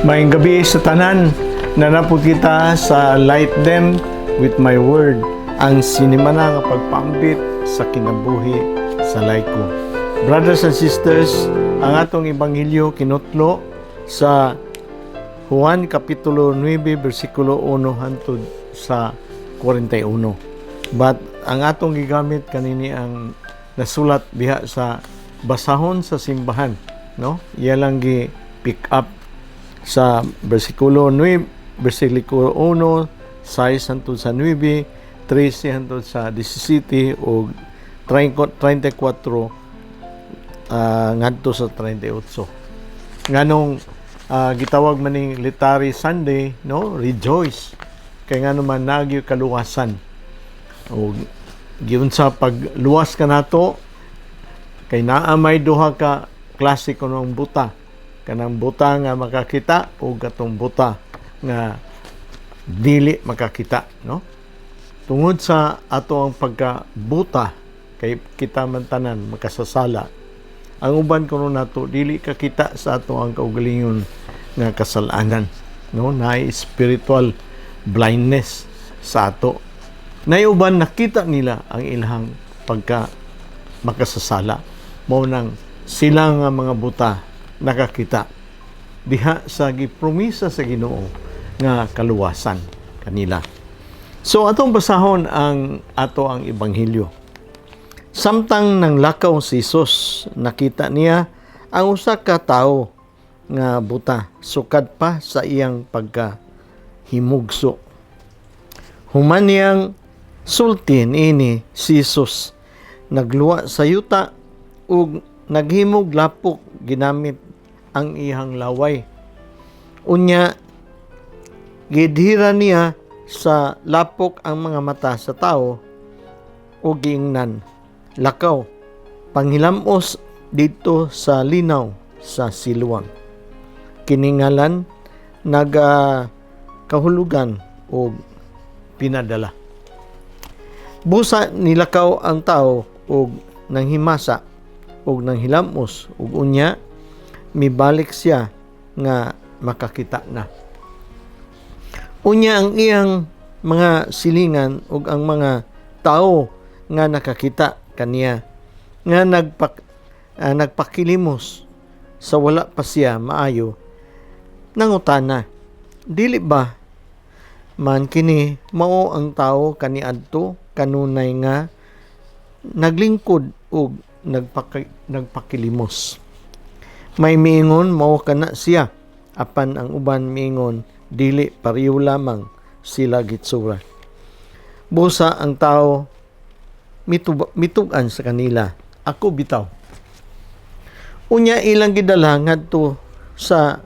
Maayong gabi sa tanan, nanapod kita sa Light Them with My Word, ang sinimana nga pagpaambit sa kinabuhi sa layko. Brothers and sisters, ang atong ebanghelyo kinutlo sa Juan Kapitulo 9, versikulo 1 hangtod sa 41. But ang atong gigamit kanini ang nasulat diha sa basahon sa simbahan, no? Iya lang gi pick up sa versikulo 9, versikulo 1, 6 hangtod sa 9, 13 hangtod sa 17 o 34 ngadto sa 38. Nganong gitawag maning Litary Sunday, no? Rejoice. Kay ngano man nagyo kaluwasan. O giun sa pagluwas ka nato kay naa may duha ka klase kunong buta. Kanang buta nga makakita o katong buta nga dili makakita, no? Tungod sa ato ang pagkabuta kay kita man tanan makasasala, ang uban kuno nato dili kakita sa ato ang kaugalingon nga kasalanan, no? Naay spiritual blindness sa ato. Naay uban nakita nila ang ilahang pagka makasasala, mao nang sila nga mga buta nakakita diha sa gipromisa sa Ginoo nga kaluwasan kanila. So atong basahon ang ebanghelyo. Samtang nang lakaw si Jesus, nakita niya ang usa ka tawo nga buta sukad pa sa iyang pagkahimugso. Human niyang sultin ini si Jesus, nagluwa sa yuta ug naghimog lapok ginamit ang iyang laway. Unya, gidhira niya sa lapok ang mga mata sa tao o giingnan. Lakaw, panghilamos dito sa linaw sa Siluang. Kiningalan, nagkahulugan o pinadala. Busa nilakaw ang tao o nanghimasa o nanghilamos ug unya mibalik siya nga makakita na. Unya ang iyang mga silingan ug ang mga tao nga nakakita kaniya nga nagpakilimos sa wala pa siya maayo nangutana, dili ba man kini mao ang tao kaniadto kanunay nga naglingkod ug nagpakilimos? May miingon mao kana siya, apan ang uban miingon dili, pareho lamang sila gitsura. Busa ang tao mitugan sa kanila, ako bitaw. Unya ilang gidala ngadto sa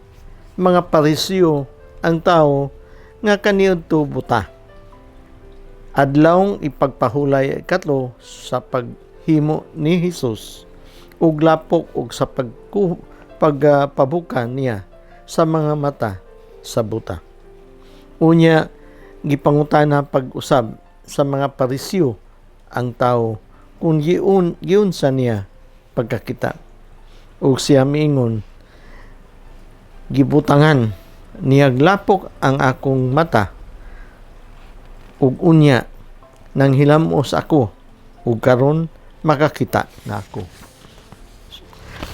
mga Pariseo ang tao nga kaniadto buta. Adlawng ipagpahulay katlo sa paghimo ni Jesus ug lapok ug sa pagpabuka niya sa mga mata sa buta. Unya, gipangutana pag-usab sa mga Pariseo ang tao kung giun sa niya pagkakita. Ug siya miingon, gibutangan niyag lapok ang akong mata ug unya nang hilamos ako ug karon makakita na ako.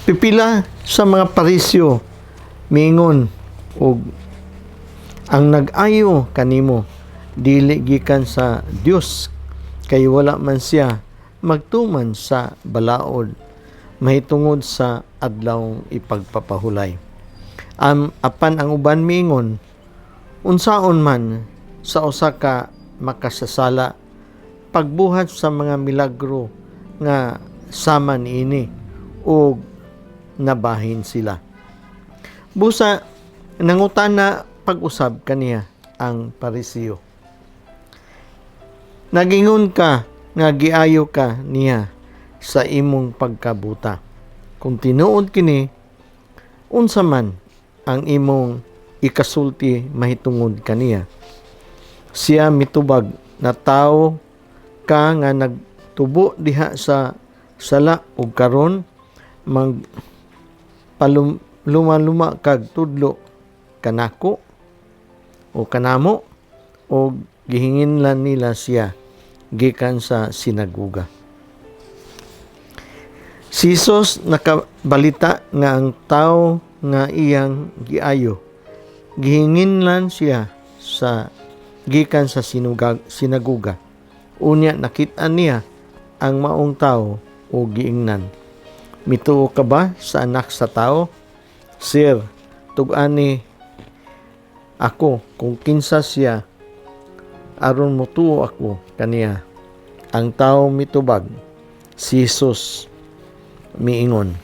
Pipila sa mga Pariseo miingon og ang nag-ayo kanimo dili gikan sa Dios kay wala man siya magtuman sa balaod mahitungod sa adlawng ipagpapahulay. Apan ang uban miingon, unsaon man sa usa ka makasasala pagbuhat sa mga milagro nga sama niini o nabahin sila. Busa nangutana pag-usab kaniya ang Pariseo, nagingon ka nga giayo ka niya sa imong pagkabuta. Kung tinuod kini, unsa man ang imong ikasulti mahitungod kaniya? Siya mitubag na tao ka nga nagtubo diha sa sala ug karon lumaluma kag tudlo kanako o kanamo o gihinginlan nila siya gikan sa sinaguga. Si Jesus nakabalita nga ang tao nga iyang giayo gihinginlan siya sa gikan sa sinaguga. Unya nakita niya ang maong tao o giingnan. Mituo ka ba sa anak sa tao? Sir, tug-ani ako kung kinsa siya aron motuo ako kaniya. Ang tao mitubag, si Jesus miingon,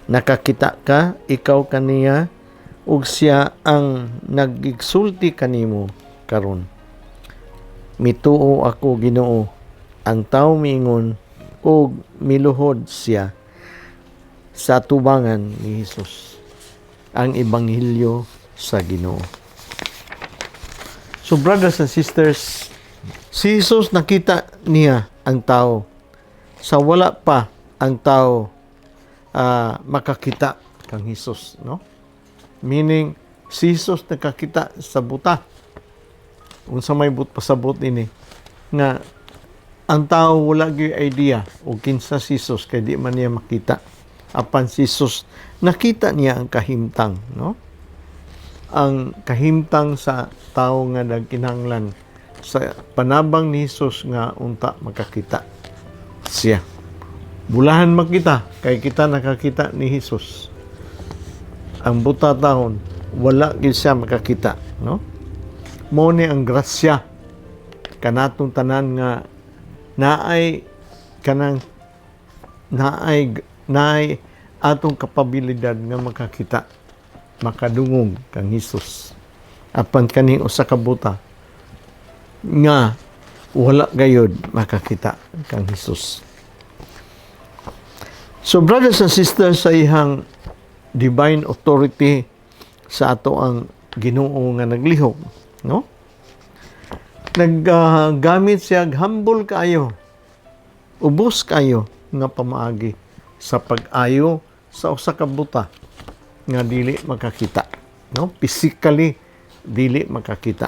nakakita ka ikaw kaniya ug siya ang nagigsulti kanimo karon. Mituo ako Ginoo. Ang tao miingon ug miluhod siya sa tubangan ni Jesus. Ang ebanghelyo sa Ginoo. So brothers and sisters, si Jesus nakita niya ang tao. Sa wala pa ang tao makakita kang Jesus, no? Meaning, si Jesus nakakita sa buta. Unsa may pasabot ini nga ang tao wala gyud idea o kinsa si Jesus kay di man niya makita. Apan si Jesus nakita niya ang kahimtang, no? Ang kahimtang sa tao nga nagkinahanglan sa panabang ni Jesus nga unta makakita siya. Bulahan makita kay kita nakakita ni Jesus. Ang buta taon wala gyud siya makakita, no? Mao ni ang grasya kanatong tanan nga naay atong kapabilidad nga makakita, makadungog kang Hesus. Apan kaning usa ka buta nga wala gayud makakita kang Hesus. So brothers and sisters, sa ihang divine authority sa ato ang Ginoo nga naglihok, no? Naggamit siya humble kayo, ubos kayo nga pamaagi sa pag-ayo sa usa ka buta nga dili makakita, no? Physically dili makakita.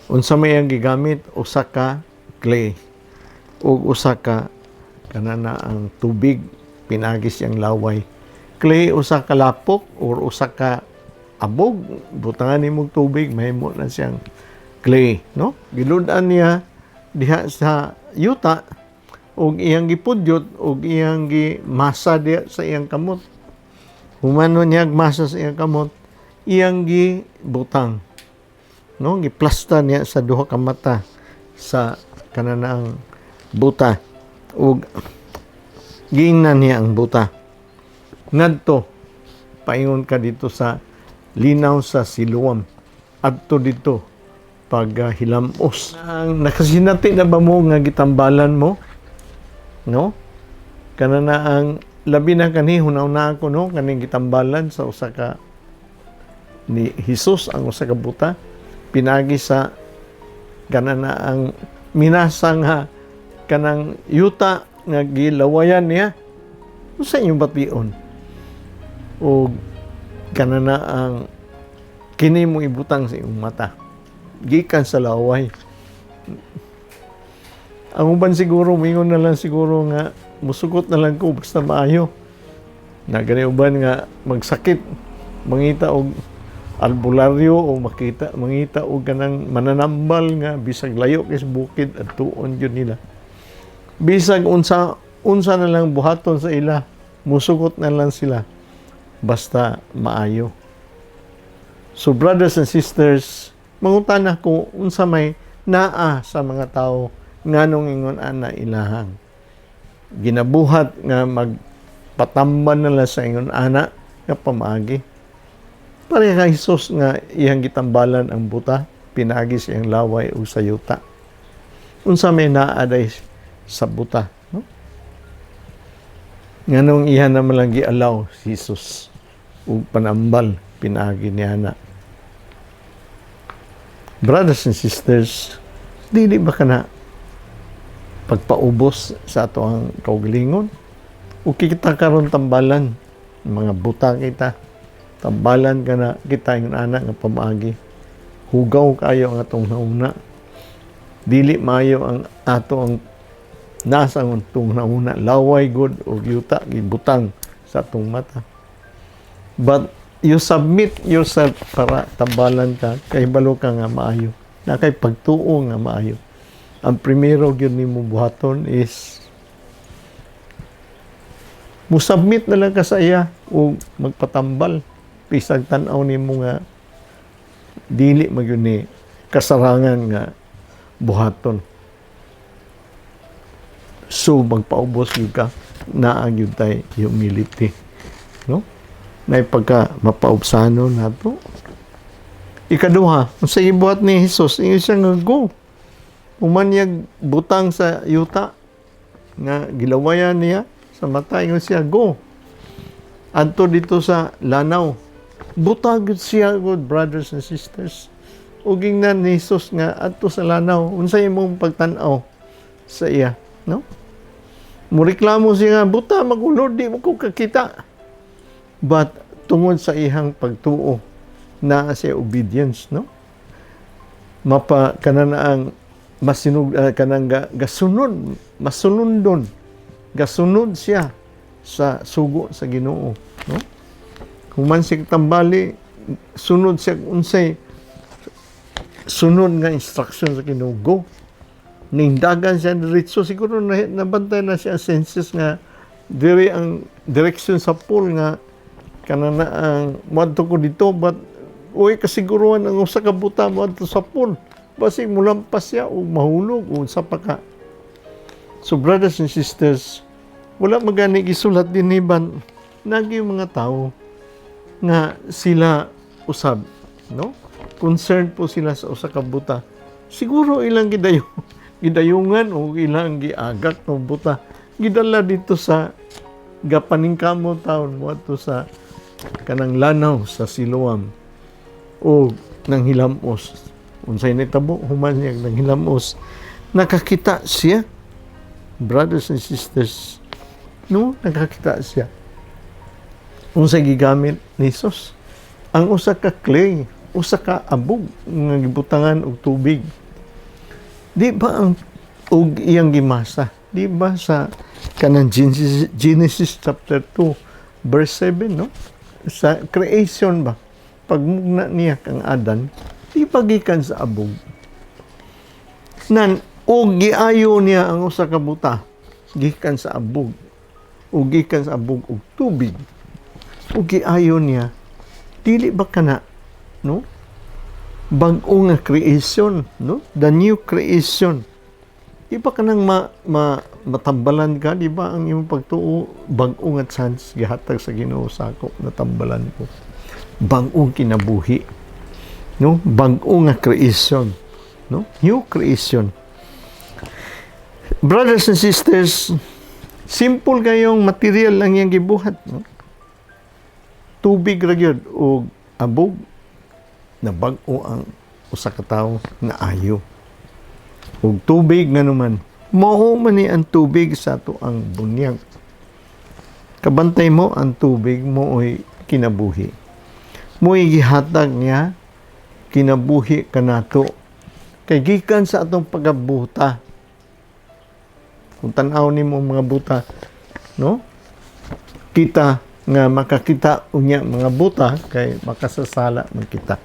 Unsa may ang gigamit? Usa ka clay ug usa ka kanana ang tubig, pinagi siyang laway. Clay usa ka lapok or usa ka abog, butangan nimong tubig, mahimo na siyang clay, no? Giludan niya diha sa yuta ug iyang gipudyot ug iyang gimasa diha sa iyang kamot. Humano niya masa sa iyang kamot, iyang gibutang, no? Giplasta niya sa duha ka mata sa kananang buta ug giingnan niya ang buta. Ngadto paingon ka dito sa linaw sa Siloam, adto dito pag hilamos. Ang nakasinati na ba mo nga gitambalan mo, no? Kanana ang labi na kani hunaw na ako, no? Kaning gitambalan sa usa ka ni Hesus, ang usa ka buta pinagi sa kanana ang minasa nga kanang yuta nga gilawayan niya. Sa inyong bation o kanana ang kini mo ibutang sa iyong mata gikan sa laway. Ang uban siguro mingon na lang siguro nga musugot na lang ko basta maayo na gani uban nga magsakit mangita og albularyo o mangita og kanang mananambal nga bisag layo kay bukid at tuon yun nila. Bisag unsa na lang buhaton sa ila, musugot na lang sila basta maayo. So brothers and sisters, mangutana ko unsa may naa sa mga tao nganong ingon ana ilahang ginabuhat nga magpatamban na lang sa ingon ana nga pamaagi. Pareha kay Hesus nga iyang gitambalan ang buta, pinagi siyang laway o sayuta. Unsa may naa day sa buta, no? Nganong iya naman lang gialaw si Jesus ug panambal pinagi niya na. Brothers and sisters, dili ba kana pagpaubos sa ato ang kaugalingon? O kita karon tambalan mga buta kita Tambalan ka na kita yung anak nga pamagi. Hugaw kayo ang atong nauna. Dili maayo ang ato ang nasa ang atong nauna. Laway good o yuta gibutang sa atong mata. But you submit yourself para tambalan ka kay balo ka nga maayo. Na kay pagtuo nga maayo. Ang primero gyud nimo buhaton is mo submit na lang ka sa iya o magpatambal. Pisag tan-aw nimo nga dili magyud ni kasarangan nga buhaton. So magpaubos gyud ka naa gyud tay humility, no? Nay pagka mapaubsano nato. Ikaduha, sa ibuhat ni Hesus, ingon siya nga go. Umanyag butang sa yuta nga gilawayan niya sa mata, ingon siya go. Adto dito sa lanaw. Butag siya, good brothers and sisters. Uging na ni Jesus nga adto sa lanaw, unsay imong pagtan-aw sa iya, no? Mureklamo siya nga, buta magulod, di mo ko kakita. But tungod sa ihang pagtuo na siya obedience, no? Mapa kananaang masinug kanang gasunod, masunundon. Gasunod siya sa sugo sa Ginoo, no? Human siya tambali, sunod siya unsay sunod nga instruction sa Ginoo. Go. Ningdagan siya diretso, siguro nabantay na siya senses nga diri ang direction sa pool nga kanana ang moadto ko dito, but uy kasiguruhan ang usa ka buta moadto sa pool. Basig mulampas siya o mahulog o sa paka. So brothers and sisters, wala magani gisulat din iban nagi mga tao nga sila usab, no? Concerned po sila sa usa ka buta. Siguro ilang gidayungan o ilang giagak ng buta. Gidala dito sa gapaningkamo taon mo ato sa kanang lanaw sa Siloam o nang hilamos. Unsay nitabo human niya nang hilamos. Nakakita siya, brothers and sisters, no? Nakakita siya. Unsay gigamit ni Jesus? Ang usa ka clay, usa ka abog nga gibutangan og tubig. Di ba ang og iyang gimasa? Di ba sa kanang Genesis chapter 2 verse 7, no? Sa creation ba? Pagmugna niya kang Adan, di pagikan sa abog. Nan og giayo niya ang usa ka buta gikan sa abog. O gikan sa abog og tubig. O giayo niya dili ba kana, no? Bag-o nga creation, no? The new creation. Di ba kanang matambalan ka, di ba ang imong pagtuo bag-o nga chance gihatag sa Ginoo sakop na tambalan ko. Bag-o kinabuhi, no? Bag-o nga creation, no? New creation. Brothers and sisters, simple kayong material lang yang gibuhat, no? Tubig ra gyud o abog na bag-o ang usa ka tawo na ayo. Ug tubig nga naman, mao man ni ang tubig sa ato ang bunyag. Kabantay mo ang tubig mo'y kinabuhi. Mo'y gihatag niya kinabuhi kanato. Kay gikan sa atong pagabuta. Kung tan-aw nimo mga buta, no? Kita nga makakita unya mga buta kay makasasala man kita.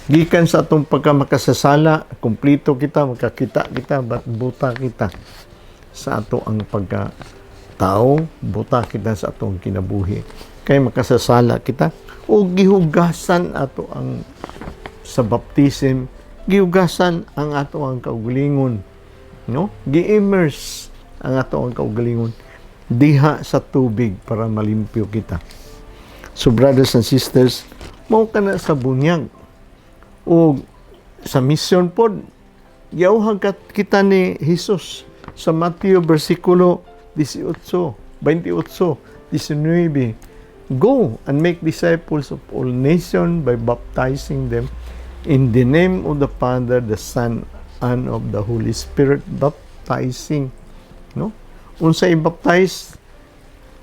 Gikan sa atong pagka makasasala, kumplito kita, makakita kita, but buta kita sa ato ang pagka tao, buta kita sa atong kinabuhi. Kay makasasala kita o gihugasan ato ang sa baptism, gihugasan ang ato ang kaugalingon, no? Gi-immerse ang ato ang kaugalingon diha sa tubig para malimpyo kita. So brothers and sisters, mao kana sa bunyag o sa mission pod giawhag kita ni Jesus sa Mateo versikulo 18, 28, 19. Go and make disciples of all nations by baptizing them in the name of the Father, the Son, and of the Holy Spirit. Baptizing, no? Unsa i-baptize?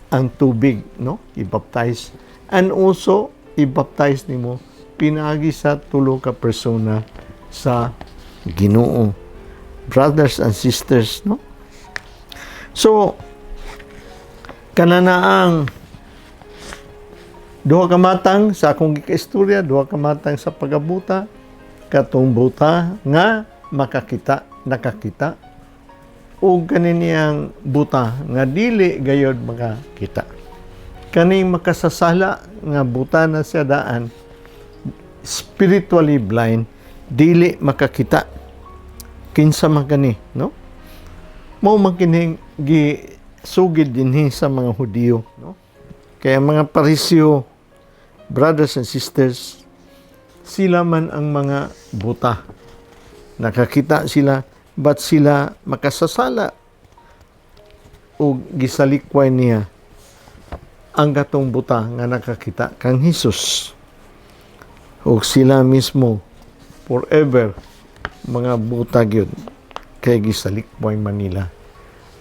Ang tubig, no? I-baptize and also i-baptize nimo pinaagi sa tulo ka persona sa Ginoo. Brothers and sisters, no? So, kananaang duha ka matang sa akong gikaistorya, duha ka matang sa pagabuta, katong buta nga nakakita, o kaniniyang buta nga dili gayod makakita. Kaning makasasala nga buta na siya daan, spiritually blind, dili makakita. Kinsa man kani, no? Mao man kining gisugid dinhi sa mga Hudiyo, no? Kaya mga Pariseo, brothers and sisters, sila man ang mga buta. Nakakita sila, but sila makasasala o gisalikway niya ang gatong buta nga nakakita kang Hesus. O sila mismo forever mga buta gyud kay gisalikway Manila.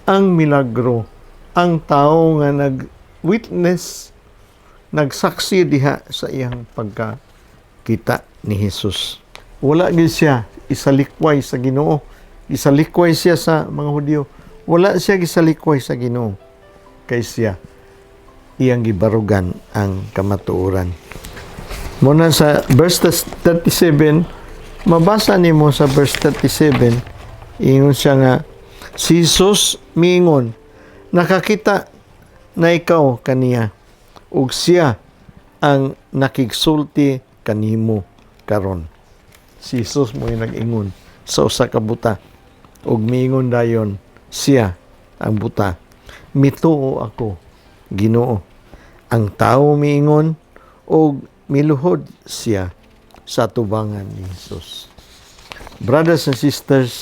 Ang milagro, ang tao nga nag-witness, nagsaksi diha sa iyang pagkakita ni Hesus. Wala gyud siya isalikway sa Ginoo. Isalikway siya sa mga Hudiyo. Wala siya gisalikway sa Ginoo. Kay siya iyang gibarugan ang kamatuoran. Muna sa verse 37, mabasa nimo sa verse 37, ingon siya nga, si Jesus miingon, nakakita na ikaw kaniya, ug siya ang nakigsulti kanimo karon. Si Jesus mo yung nag-ingon sa usa ka buta, ug miingon dayon siya ang buta, mituo ako, Ginoo. Ang tao miingon, ug miluhod siya sa tubangan ni Jesus. Brothers and sisters,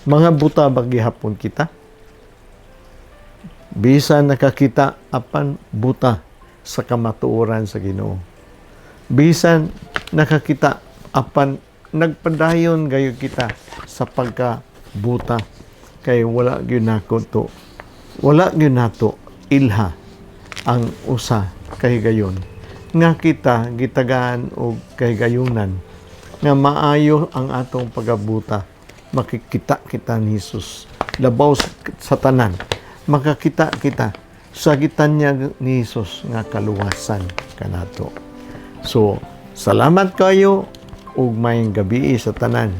mga buta ba gihapon kita? Bisan nakakita apan buta sa kamatuoran sa Ginoo. Bisan nakakita apan nagpadayon gayo kita sa pagkabuta kay wala gyud nato ilha ang usa kay gayon nga kita gitagaan og kahigayunan nga maayo ang atong pagabuta, makikita kita ni Jesus labaw sa tanan, makakita kita sa gitanya ni Jesus nga kaluwasan kanato. So salamat kayo ug maayong gabi sa tanan.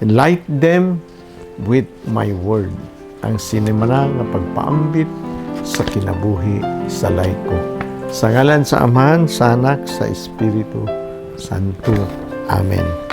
Light them with my word, ang sinimana nga pagpaambit sa kinabuhi sa layko. Sa ngalan sa Amahan, sa Anak, sa Espiritu Santo. Amen.